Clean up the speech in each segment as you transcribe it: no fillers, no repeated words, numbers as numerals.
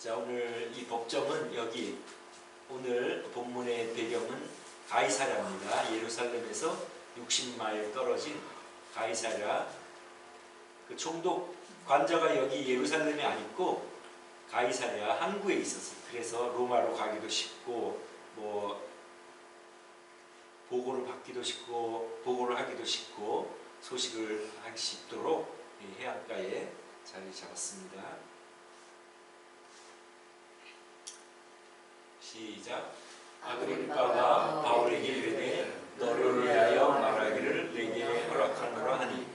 자, 오늘 이 법정은 여기 오늘 본문의 배경은 가이사랴입니다. 예루살렘에서 60마일 떨어진 가이사랴. 그 총독 관저가 여기 예루살렘에 안 있고 가이사랴 항구에 있었어요. 그래서 로마로 가기도 쉽고 뭐 보고를 받기도 쉽고 보고를 하기도 쉽고 소식을 하기 쉽도록 해안가에 자리 잡았습니다. 시작. 아그리빠가 바울에게 이르되 너를 위하여 말하기를 내게 허락하노라 하니,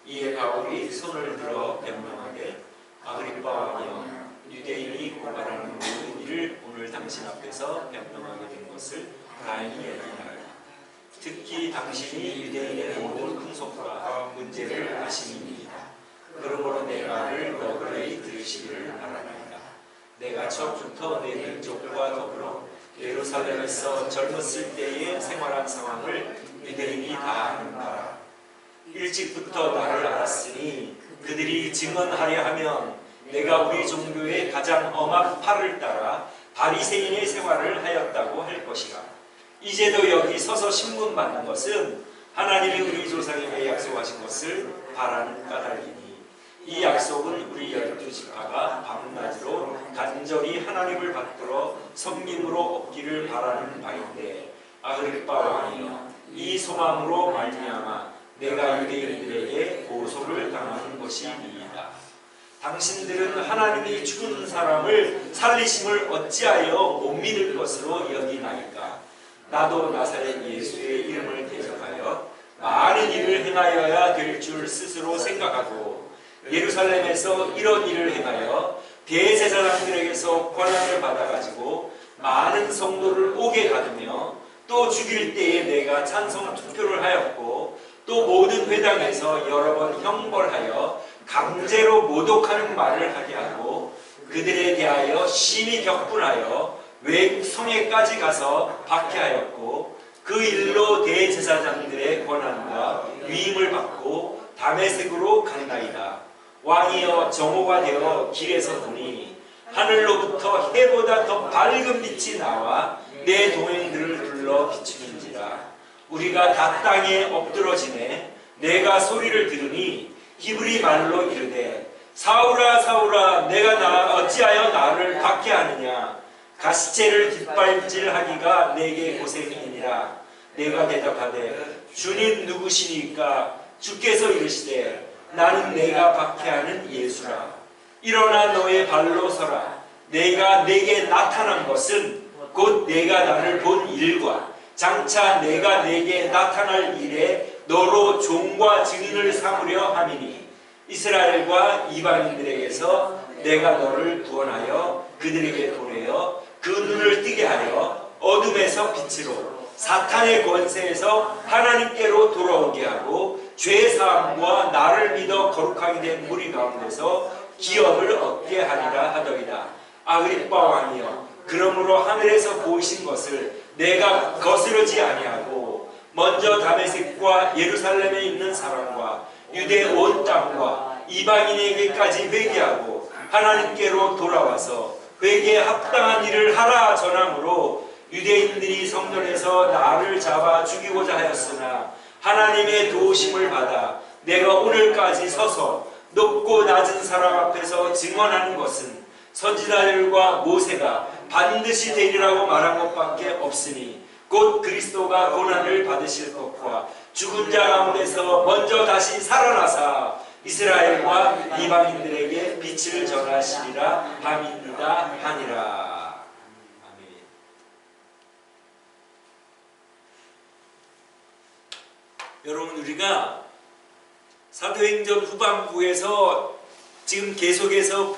이에 바울이 손을 들어 변명하되 아그리빠 왕이여, 유대인이 고발하는 모든 일을 오늘 당신 앞에서 변명하게 된 것을 다행히 여기나이다. 특히 당신이 유대인의 모든 풍속과 문제를 아심이니이다. 그러므로 내 말을 너그러이 들으시기를 바라나이다. 내가 처음부터 내 민족과 더불어 예루살렘에서 젊었을 때의 생활한 상황을 유대인이 다 아는 바라. 일찍부터 나를 알았으니 그들이 증언하려 하면 내가 우리 종교의 가장 엄한 팔을 따라 바리새인의 생활을 하였다고 할 것이라. 이제도 여기 서서 신문 받는 것은 하나님이 우리 조상에게 약속하신 것을 바라는 까닭이니, 이 약속은 우리 12지파가 밤낮으로 간절히 하나님을 받들어 섬김으로 얻기를 바라는 바인데, 아그리빠 왕이여, 이 소망으로 말미암아 내가 유대인들에게 고소를 당하는 것이니이다. 당신들은 하나님이 죽은 사람을 살리심을 어찌하여 못 믿을 것으로 여기나이까? 나도 나사렛 예수의 이름을 대적하여 많은 일을 행하여야 될 줄 스스로 생각하고 예루살렘에서 이런 일을 행하여 대제사장들에게서 권한을 받아가지고 많은 성도를 오게 가두며 또 죽일 때에 내가 찬성 투표를 하였고 또 모든 회당에서 여러 번 형벌하여 강제로 모독하는 말을 하게 하고 그들에 대하여 심히 격분하여 외국 성에까지 가서 박해하였고 그 일로 대제사장들의 권한과 위임을 받고 다메섹으로 간다이다. 왕이여, 정오가 되어 길에서 보니 하늘로부터 해보다 더 밝은 빛이 나와 내 동행들을 둘러 비추는지라. 우리가 다 땅에 엎드러지네. 내가 소리를 들으니 히브리 말로 이르되 사울아 사울아, 내가 어찌하여 나를 박해하느냐. 가시체를 깃발질하기가 내게 고생이니라. 내가 대답하되 주님 누구시니까? 주께서 이르시되 나는 내가 박해하는 예수라. 일어나 너의 발로 서라. 내가 내게 나타난 것은 곧 내가 나를 본 일과 장차 내가 내게 나타날 일에 너로 종과 증인을 삼으려 함이니, 이스라엘과 이방인들에게서 내가 너를 구원하여 그들에게 보내어 그 눈을 뜨게 하여 어둠에서 빛으로 사탄의 권세에서 하나님께로 돌아오게 하고 죄사함과 나를 믿어 거룩하게 된 무리 가운데서 기업을 얻게 하리라 하더이다. 아그리빠 왕이여, 그러므로 하늘에서 보이신 것을 내가 거스르지 아니하고 먼저 다메섹과 예루살렘에 있는 사람과 유대 온 땅과 이방인에게까지 회개하고 하나님께로 돌아와서 회개에 합당한 일을 하라 전함으로, 유대인들이 성전에서 나를 잡아 죽이고자 하였으나 하나님의 도우심을 받아 내가 오늘까지 서서 높고 낮은 사람 앞에서 증언하는 것은 선지자들과 모세가 반드시 되리라고 말한 것밖에 없으니, 곧 그리스도가 고난을 받으실 것과 죽은 자 가운데서 먼저 다시 살아나사 이스라엘과 이방인들에게 빛을 전하시리라 함이니이다 하니라. 아멘. 여러분, 우리가 사도행전 후반부에서 지금 계속해서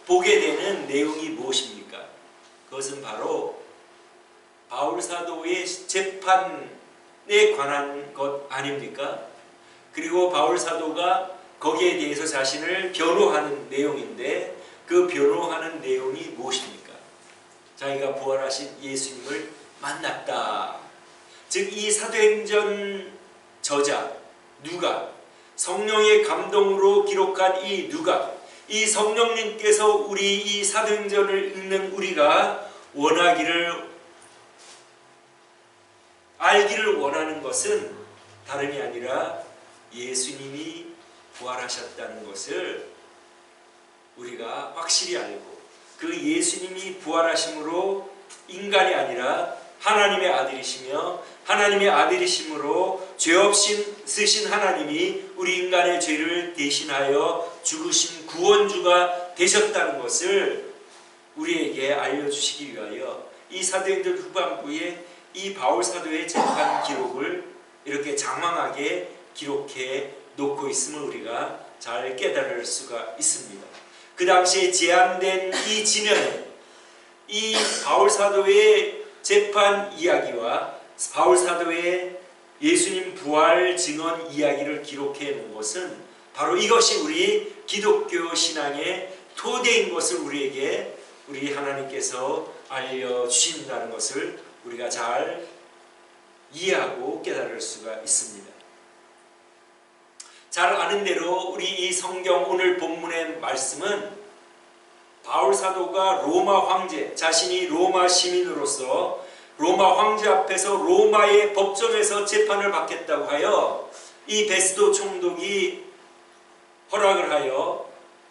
보게 되는 내용이 무엇입니까? 그것은 바로 바울 사도의 재판에 관한 것 아닙니까? 그리고 바울 사도가 거기에 대해서 자신을 변호하는 내용인데, 그 변호하는 내용이 무엇입니까? 자기가 부활하신 예수님을 만났다. 즉, 이 사도행전 저자 누가, 성령의 감동으로 기록한 이 누가 이 성령님께서 우리 이 사도행전을 읽는 우리가 알기를 원하는 것은 다름이 아니라 예수님이 부활하셨다는 것을 우리가 확실히 알고, 그 예수님이 부활하심으로 인간이 아니라 하나님의 아들이시며 하나님의 아들이심으로 죄 없으신 하나님이 우리 인간의 죄를 대신하여 죽으신 구원주가 되셨다는 것을 우리에게 알려주시기 위하여 이 사도행전 후반부에 이 바울 사도의 재판 기록을 이렇게 장황하게 기록해 놓고 있음을 우리가 잘 깨달을 수가 있습니다. 그 당시에 제한된 이 지면에 이 바울 사도의 재판 이야기와 바울 사도의 예수님 부활 증언 이야기를 기록해 놓은 것은 바로 이것이 우리 기독교 신앙의 토대인 것을 우리 하나님께서 알려주신다는 것을 우리가 잘 이해하고 깨달을 수가 있습니다. 잘 아는 대로 우리 이 성경 오늘 본문의 말씀은 바울 사도가 로마 황제, 자신이 로마 시민으로서 로마 황제 앞에서 로마의 법정에서 재판을 받겠다고 하여 이 베스도 총독이 허락을 하여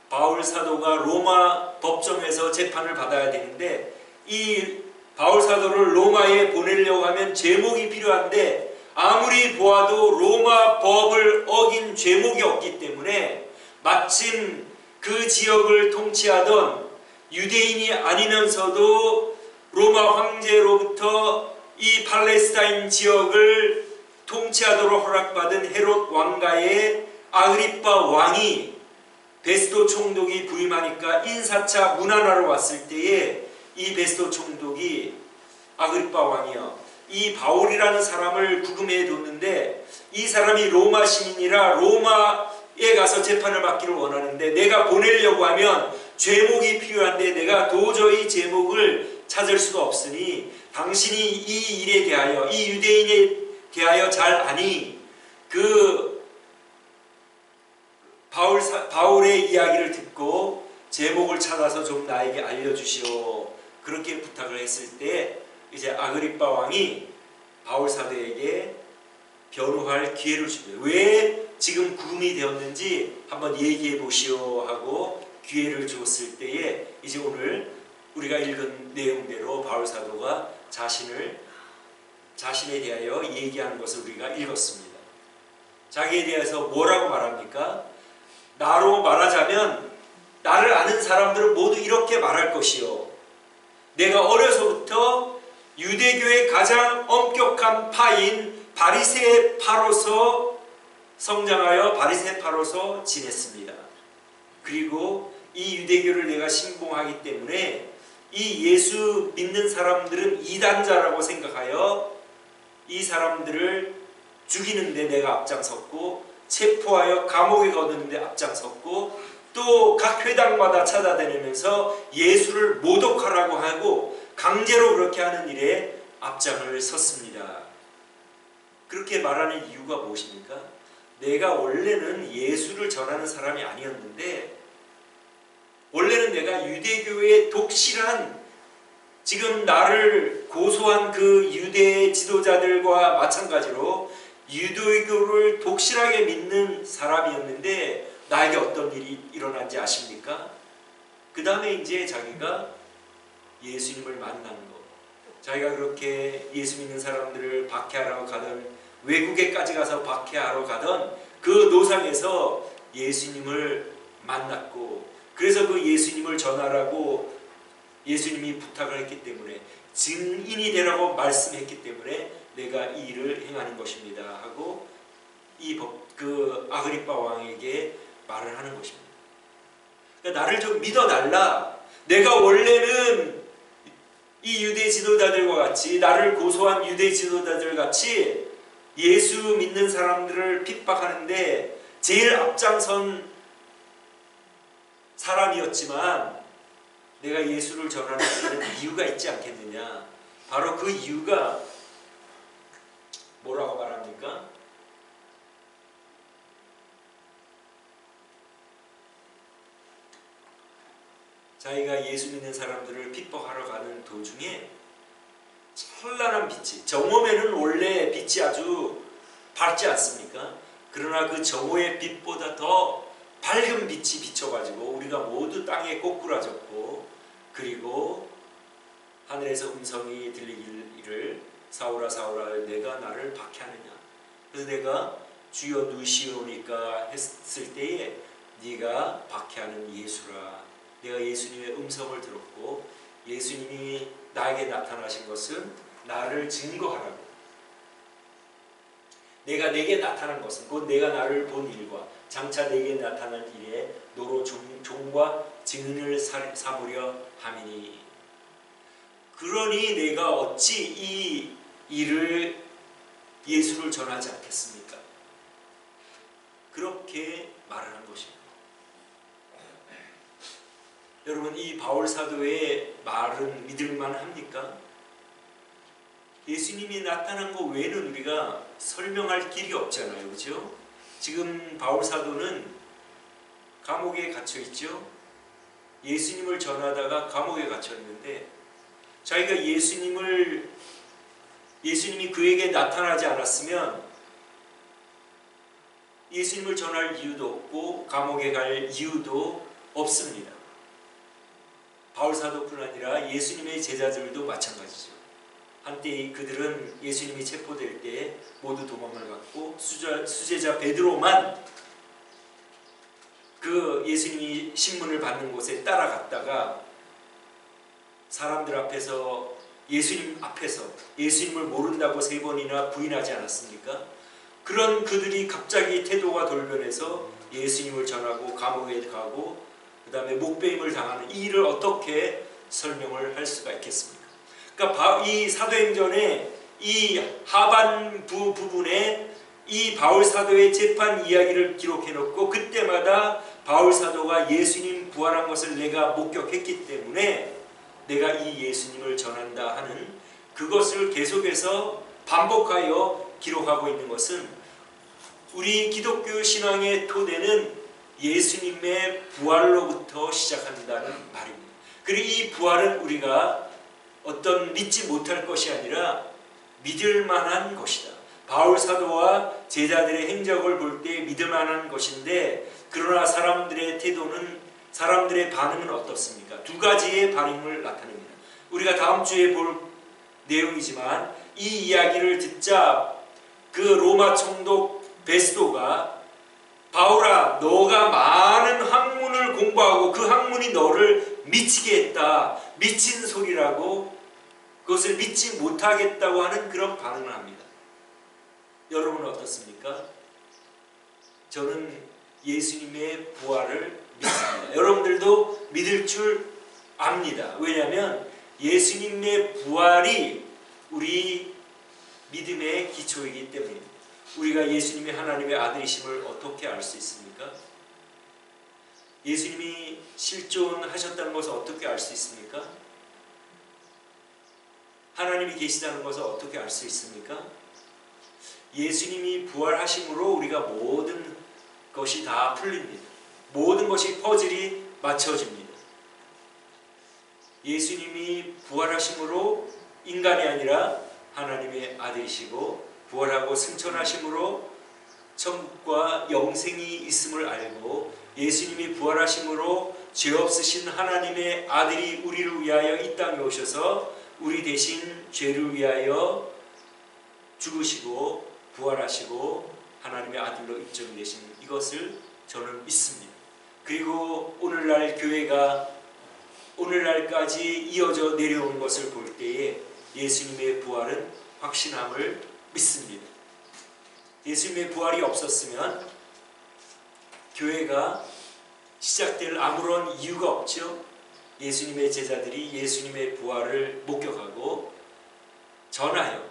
바울 사도가 로마 법정에서 재판을 받아야 되는데, 이 바울 사도를 로마에 보내려고 하면 제목이 필요한데 아무리 보아도 로마 법을 어긴 죄목이 없기 때문에 마침 그 지역을 통치하던 유대인이 아니면서도 로마 황제로부터 이 팔레스타인 지역을 통치하도록 허락받은 헤롯 왕가의 아그리빠 왕이 베스도 총독이 부임하니까 인사차 문안하러 왔을 때에 이 베스도 총독이 아그리빠 왕이여, 이 바울이라는 사람을 구금해 뒀는데 이 사람이 로마 시민이라 로마에 가서 재판을 받기를 원하는데 내가 보내려고 하면 죄목이 필요한데 내가 도저히 죄목을 찾을 수가 없으니 당신이 이 일에 대하여, 이 유대인에 대하여 잘 아니 그 바울의 이야기를 듣고 제목을 찾아서 좀 나에게 알려주시오. 그렇게 부탁을 했을 때 이제 아그리빠 왕이 바울 사도에게 변호할 기회를 줍니다. 왜 지금 구금이 되었는지 한번 얘기해 보시오 하고 기회를 줬을 때에 이제 오늘 우리가 읽은 내용대로 바울 사도가 자신에 대하여 얘기하는 것을 우리가 읽었습니다. 자기에 대해서 뭐라고 말합니까? 나로 말하자면 나를 아는 사람들은 모두 이렇게 말할 것이요, 내가 어려서부터 유대교의 가장 엄격한 파인 바리새파로서 성장하여 바리새파로서 지냈습니다. 그리고 이 유대교를 내가 신봉하기 때문에 이 예수 믿는 사람들은 이단자라고 생각하여 이 사람들을 죽이는데 내가 앞장섰고, 체포하여 감옥에 거두는데 앞장섰고, 또 각 회당마다 찾아다니면서 예수를 모독하라고 하고 강제로 그렇게 하는 일에 앞장을 섰습니다. 그렇게 말하는 이유가 무엇입니까? 내가 원래는 예수를 전하는 사람이 아니었는데, 원래는 내가 유대교의 독실한, 지금 나를 고소한 그 유대 지도자들과 마찬가지로 유대교를 독실하게 믿는 사람이었는데 나에게 어떤 일이 일어난지 아십니까? 그 다음에 이제 자기가 예수님을 만난 거, 자기가 그렇게 예수 믿는 사람들을 박해하러 가던, 외국에까지 가서 박해하러 가던 그 노상에서 예수님을 만났고, 그래서 그 예수님을 전하라고 예수님이 부탁을 했기 때문에, 증인이 되라고 말씀했기 때문에 내가 이 일을 행하는 것입니다 하고 그 아그리빠 왕에게 말을 하는 것입니다. 그러니까 나를 좀 믿어달라. 내가 원래는 이 유대 지도자들과 같이, 나를 고소한 유대 지도자들 같이 예수 믿는 사람들을 핍박하는데 제일 앞장선 사람이었지만 내가 예수를 전하는 데는 이유가 있지 않겠느냐. 바로 그 이유가 뭐라고 말합니까? 자기가 예수 믿는 사람들을 핍박하러 가는 도중에 찬란한 빛이, 정오면은 원래 빛이 아주 밝지 않습니까? 그러나 그 정오의 빛보다 더 밝은 빛이 비춰가지고 우리가 모두 땅에 꼬꾸라졌고, 그리고 하늘에서 음성이 들리기를 사울아 사울아 내가 나를 박해하느냐. 그래서 내가 주여 누시오니까 했을 때에 네가 박해하는 예수라. 내가 예수님의 음성을 들었고 예수님이 나에게 나타나신 것은 나를 증거하라고. 내가 내게 나타난 것은 곧 내가 나를 본 일과 장차 내게 나타난 일에 너로 종과 증인을 삼으려 함이니. 그러니 내가 어찌 이 일을 예수를 전하지 않겠습니까? 그렇게 말하는 것입니다. 여러분, 이 바울 사도의 말은 믿을만 합니까? 예수님이 나타난 것 외에는 우리가 설명할 길이 없잖아요. 그렇죠? 지금 바울 사도는 감옥에 갇혀 있죠. 예수님을 전하다가 감옥에 갇혀 있는데 자기가 예수님이 그에게 나타나지 않았으면 예수님을 전할 이유도 없고 감옥에 갈 이유도 없습니다. 바울 사도뿐 아니라 예수님의 제자들도 마찬가지죠. 한때 그들은 예수님이 체포될 때 모두 도망을 갔고 수제자 베드로만 그 예수님이 신문을 받는 곳에 따라갔다가 사람들 앞에서 예수님 앞에서 예수님을 모른다고 3번이나 부인하지 않았습니까? 그런 그들이 갑자기 태도가 돌변해서 예수님을 전하고 감옥에 가고 그 다음에 목배임을 당하는 이 일을 어떻게 설명을 할 수가 있겠습니까? 그러니까 이 사도행전의 이 하반부 부분에 이 바울 사도의 재판 이야기를 기록해 놓고 그때마다 바울 사도가 예수님 부활한 것을 내가 목격했기 때문에 내가 이 예수님을 전한다 하는 그것을 계속해서 반복하여 기록하고 있는 것은 우리 기독교 신앙의 토대는 예수님의 부활로부터 시작한다는 말입니다. 그리고 이 부활은 우리가 어떤 믿지 못할 것이 아니라 믿을 만한 것이다. 바울 사도와 제자들의 행적을 볼 때 믿을 만한 것인데 그러나 사람들의 태도는 사람들의 반응은 어떻습니까? 두 가지의 반응을 나타냅니다. 우리가 다음 주에 볼 내용이지만 이 이야기를 듣자 그 로마 총독 베스도가 바울아 너가 많은 학문을 공부하고 그 학문이 너를 미치게 했다. 미친 소리라고 그것을 믿지 못하겠다고 하는 그런 반응을 합니다. 여러분은 어떻습니까? 저는 예수님의 부활을 믿습니다. 여러분들도 믿을 줄 압니다. 왜냐하면 예수님의 부활이 우리 믿음의 기초이기 때문입니다. 우리가 예수님이 하나님의 아들이심을 어떻게 알 수 있습니까? 예수님이 실존하셨다는 것을 어떻게 알 수 있습니까? 하나님이 계시다는 것을 어떻게 알 수 있습니까? 예수님이 부활하심으로 우리가 모든 것이 다 풀립니다. 모든 것이 퍼즐이 맞춰집니다. 예수님이 부활하심으로 인간이 아니라 하나님의 아들이시고 부활하고 승천하심으로 천국과 영생이 있음을 알고 예수님이 부활하심으로 죄 없으신 하나님의 아들이 우리를 위하여 이 땅에 오셔서 우리 대신 죄를 위하여 죽으시고 부활하시고 하나님의 아들로 입증이 되신 이것을 저는 믿습니다. 그리고 오늘날 교회가 오늘날까지 이어져 내려온 것을 볼 때에 예수님의 부활은 확신함을 믿습니다. 예수님의 부활이 없었으면 교회가 시작될 아무런 이유가 없죠. 예수님의 제자들이 예수님의 부활을 목격하고 전하여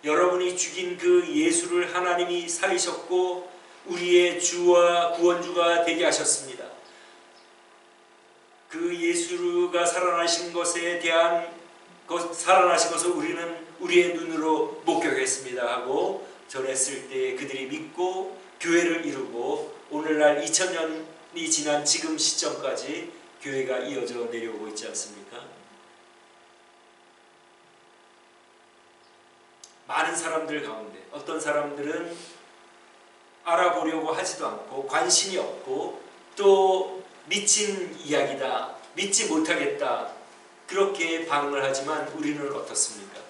여러분이 죽인 그 예수를 하나님이 살리셨고 우리의 주와 구원주가 되게 하셨습니다. 그 예수가 살아나신 것에 대한 살아나신 것을 우리는 우리의 눈으로 목격했습니다 하고 전했을 때 그들이 믿고 교회를 이루고 오늘날 2000년이 지난 지금 시점까지 교회가 이어져 내려오고 있지 않습니까? 많은 사람들 가운데 어떤 사람들은 알아보려고 하지도 않고 관심이 없고 또 미친 이야기다, 믿지 못하겠다, 그렇게 반응을 하지만 우리는 어떻습니까?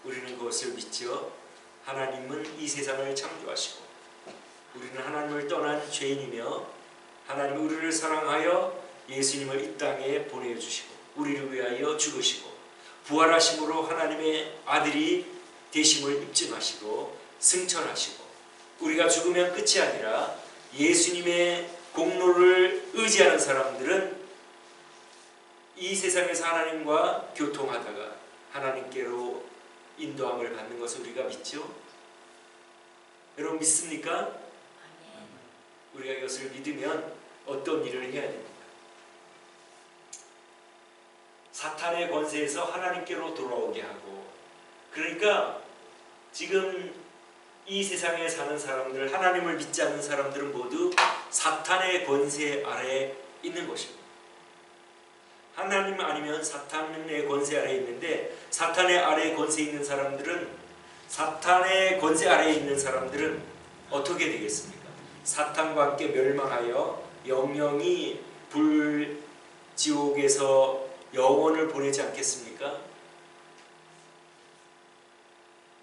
우리는 그것을 믿죠. 하나님은 이 세상을 창조하시고 우리는 하나님을 떠난 죄인이며 하나님은 우리를 사랑하여 예수님을 이 땅에 보내주시고 우리를 위하여 죽으시고 부활하심으로 하나님의 아들이 되심을 입증하시고 승천하시고 우리가 죽으면 끝이 아니라 예수님의 공로를 의지하는 사람들은 이 세상에서 하나님과 교통하다가 하나님께로 인도함을 받는 것을 우리가 믿죠? 여러분 믿습니까? 우리가 이것을 믿으면 어떤 일을 해야 됩니까? 사탄의 권세에서 하나님께로 돌아오게 하고, 그러니까 지금 이 세상에 사는 사람들, 하나님을 믿지 않는 사람들은 모두 사탄의 권세 아래에 있는 것입니다. 하나님 아니면 사탄의 권세 아래에 있는데, 사탄의 아래에 권세 있는 사람들은, 사탄의 권세 아래에 있는 사람들은 어떻게 되겠습니까? 사탄과 함께 멸망하여 영영이 불지옥에서 영원을 보내지 않겠습니까?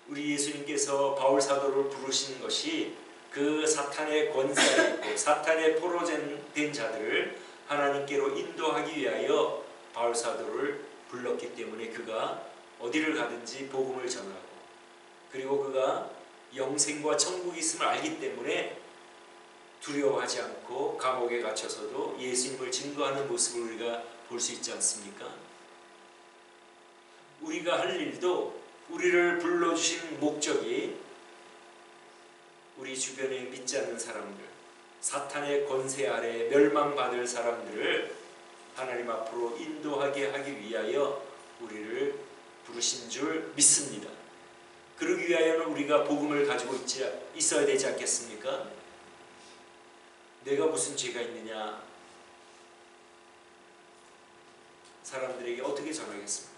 우리 예수님께서 바울 사도를 부르신 것이 그 사탄의 권세 아래 있고 사탄의 포로된 자들을 하나님께로 인도하기 위하여 바울 사도를 불렀기 때문에 그가 어디를 가든지 복음을 전하고, 그리고 그가 영생과 천국이 있음을 알기 때문에 두려워하지 않고 감옥에 갇혀서도 예수님을 증거하는 모습을 우리가 볼 수 있지 않습니까? 우리가 할 일도 우리를 불러주신 목적이 우리 주변에 믿지 않는 사람들, 사탄의 권세 아래 멸망받을 사람들을 하나님 앞으로 인도하게 하기 위하여 우리를 부르신 줄 믿습니다. 그러기 위하여는 우리가 복음을 가지고 있어야 되지 않겠습니까? 내가 무슨 죄가 있느냐, 사람들에게 어떻게 전하겠습니까?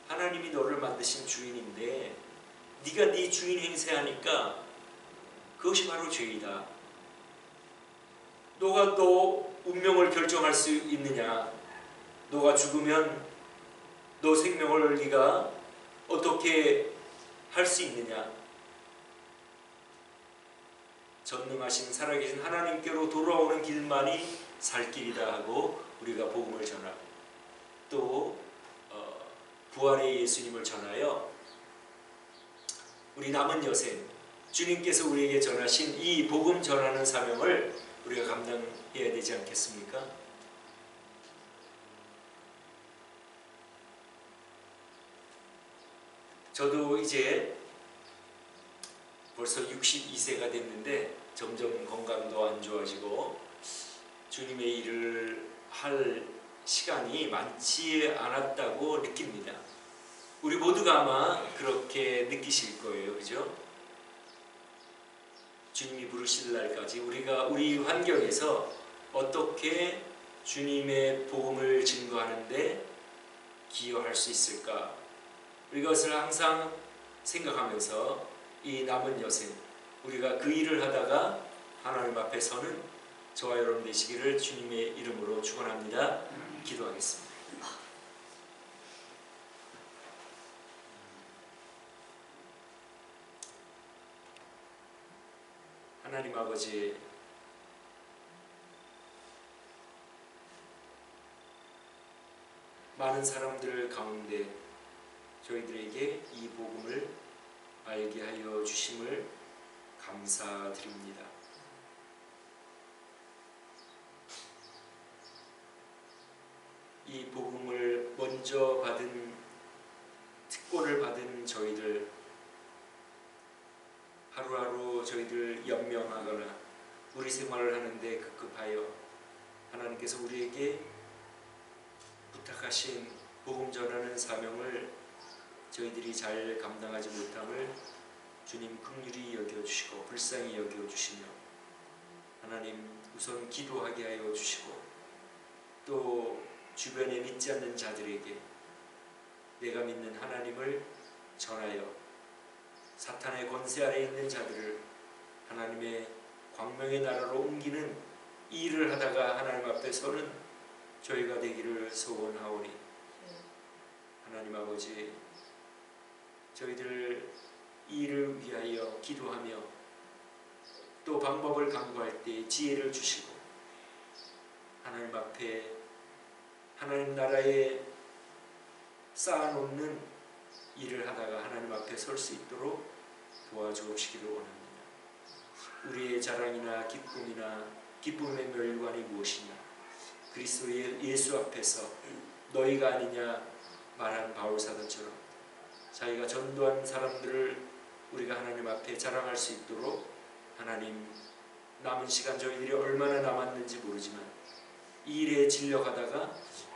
하나님이 너를 만드신 주인인데 네가 네 주인 행세하니까 그것이 바로 죄이다. 너가 너 운명을 결정할 수 있느냐? 너가 죽으면 너 생명을 네가 어떻게 할 수 있느냐? 전능하신 살아계신 하나님께로 돌아오는 길만이 살 길이다 하고 우리가 복음을 전하고, 또 부활의 예수님을 전하여 우리 남은 여생 주님께서 우리에게 전하신 이 복음 전하는 사명을 우리가 감당해야 되지 않겠습니까? 저도 이제 벌써 62세가 됐는데 점점 건강도 안 좋아지고 주님의 일을 할 시간이 많지 않았다고 느낍니다. 우리 모두가 아마 그렇게 느끼실 거예요. 그죠? 주님이 부르실 날까지 우리가 우리 환경에서 어떻게 주님의 복음을 증거하는데 기여할 수 있을까? 이것을 항상 생각하면서 이 남은 여생 우리가 그 일을 하다가 하나님 앞에 서는 저와 여러분 되시기를 주님의 이름으로 축원합니다. 기도하겠습니다. 하나님 아버지, 많은 사람들 가운데 저희들에게 이 복음을 알게 하여 주심을 감사드립니다. 이 복음을 먼저 받은, 특권을 받은 저희들, 하루하루 저희들 연명하거나 우리 생활을 하는데 급급하여 하나님께서 우리에게 부탁하신 복음 전하는 사명을 저희들이 잘 감당하지 못함을 주님 긍휼히 여겨주시고 불쌍히 여겨주시며, 하나님 우선 기도하게 하여 주시고 또 주변에 믿지 않는 자들에게 내가 믿는 하나님을 전하여 사탄의 권세 아래 있는 자들을 하나님의 광명의 나라로 옮기는 이 일을 하다가 하나님 앞에 서는 저희가 되기를 소원하오니 하나님 아버지, 저희들 이 일을 위하여 기도하며 또 방법을 강구할 때 지혜를 주시고 하나님 앞에 하나님 나라에 쌓아놓는 일을 하다가 하나님 앞에 설 수 있도록 도와주옵시기를 원합니다. 우리의 자랑이나 기쁨의 멸관이 무엇이냐? 그리스도 예수 앞에서 너희가 아니냐 말한 바울 사도처럼 자기가 전도한 사람들을 우리가 하나님 앞에 자랑할 수 있도록 하나님, 남은 시간 저희들이 얼마나 남았는지 모르지만 이 일에 진력하다가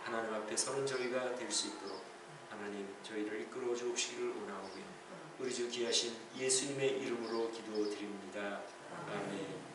하나님 앞에 서는 저희가 될 수 있도록 하나님 저희를 이끌어 주옵시기를 원하오며 우리 주 귀하신 예수님의 이름으로 기도드립니다. 아멘.